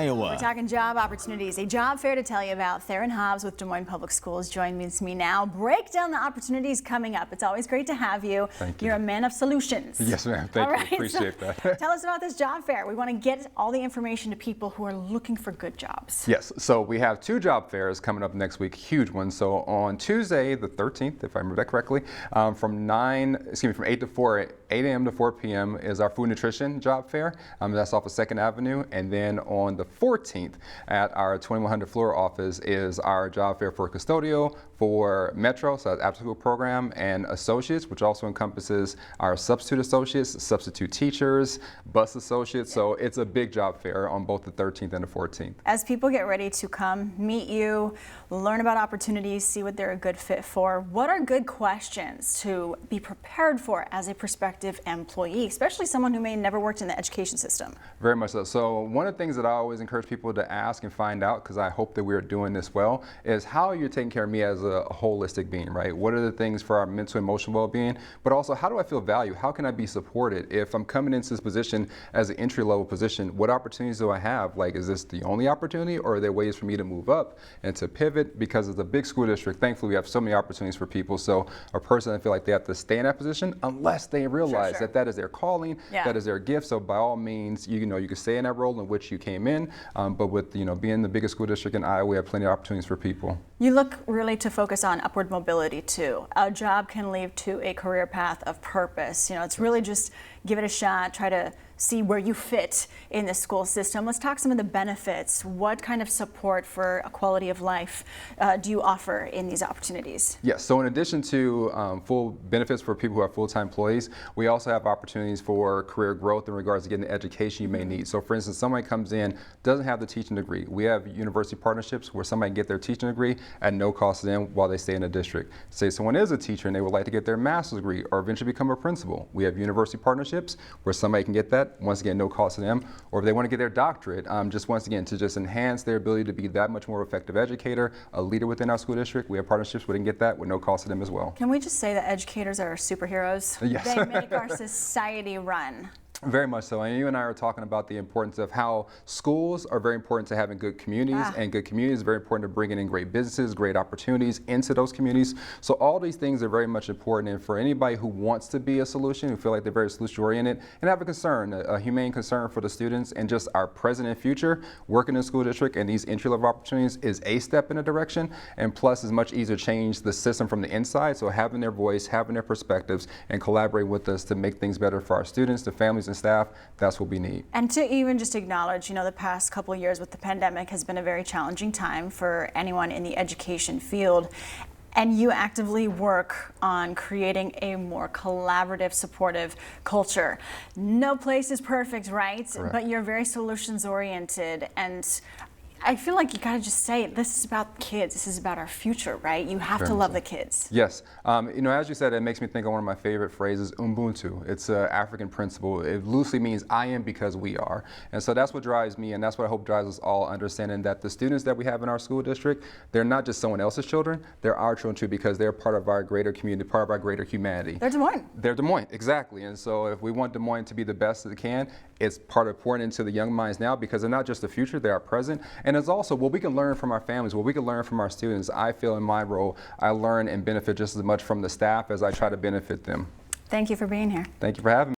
Iowa. We're talking job opportunities. A job fair to tell you about. Theron Hobbs with Des Moines Public Schools joins me now. Break down the opportunities coming up. It's always great to have you. Thank you. You're a man of solutions. Yes, ma'am. Thank you. Appreciate that. Tell us about this job fair. We want to get all the information to people who are looking for good jobs. Yes, so we have two job fairs coming up next week, huge ones. So on Tuesday, the 13th, if I remember that correctly, from 8 to 4, 8 a.m. to 4 p.m. is our food nutrition job fair. That's off of 2nd Avenue. And then on the 14th at our 2100 floor office is our job fair for custodial, for Metro, so that's after school program, and associates, which also encompasses our substitute associates, substitute teachers, bus associates. So it's a big job fair on both the 13th and the 14th. As people get ready to come meet you, learn about opportunities, see what they're a good fit for, what are good questions to be prepared for as a prospective employee, especially someone who may never worked in the education system? Very much so. So one of the things that I always encourage people to ask and find out, because I hope that we're doing this well, is how you're taking care of me as a holistic being, right? What are the things for our mental and emotional well-being, but also how do I feel valued? How can I be supported? If I'm coming into this position as an entry-level position, what opportunities do I have? Like, is this the only opportunity, or are there ways for me to move up and to pivot? Because it's a big school district, thankfully we have so many opportunities for people. So a person that feel like they have to stay in that position unless they realize that that is their calling, that is their gift. So by all means, you can stay in that role in which you came in. But with being the biggest school district in Iowa, we have plenty of opportunities for people. You look really to focus on upward mobility too. A job can lead to a career path of purpose. It's really just give it a shot, try to see where you fit in the school system. Let's talk some of the benefits. What kind of support for a quality of life do you offer in these opportunities? Yes, so in addition to full benefits for people who are full-time employees, we also have opportunities for career growth in regards to getting the education you may need. So for instance, somebody comes in, doesn't have the teaching degree. We have university partnerships where somebody can get their teaching degree at no cost to them while they stay in the district. Say someone is a teacher and they would like to get their master's degree or eventually become a principal. We have university partnerships where somebody can get that, once again, no cost to them. Or if they want to get their doctorate, just once again, to just enhance their ability to be that much more effective educator, a leader within our school district, we have partnerships where they can get that with no cost to them as well. Can we just say that educators are superheroes? Yes. They make our society run. Very much so, and you and I are talking about the importance of how schools are very important to having good communities, and good communities are very important to bringing in great businesses, great opportunities into those communities. So all these things are very much important, and for anybody who wants to be a solution, who feel like they're very solution oriented, and have a concern, a humane concern for the students and just our present and future, working in the school district and these entry-level opportunities is a step in a direction, and plus it's much easier to change the system from the inside, so having their voice, having their perspectives, and collaborate with us to make things better for our students, the families, and staff, that's what we need. And to even just acknowledge, the past couple of years with the pandemic has been a very challenging time for anyone in the education field. And you actively work on creating a more collaborative, supportive culture. No place is perfect, right? Correct. But you're very solutions oriented, and I feel like you gotta just say, this is about kids, this is about our future, right? You have to love the kids. Yes, as you said, it makes me think of one of my favorite phrases, Ubuntu. It's an African principle. It loosely means I am because we are. And so that's what drives me, and that's what I hope drives us all, understanding that the students that we have in our school district, they're not just someone else's children, they're our children too, because they're part of our greater community, part of our greater humanity. They're Des Moines. They're Des Moines, exactly. And so if we want Des Moines to be the best that it can, it's part of pouring into the young minds now, because they're not just the future, they're our present. And it's also what we can learn from our families, what we can learn from our students. I feel in my role, I learn and benefit just as much from the staff as I try to benefit them. Thank you for being here. Thank you for having me.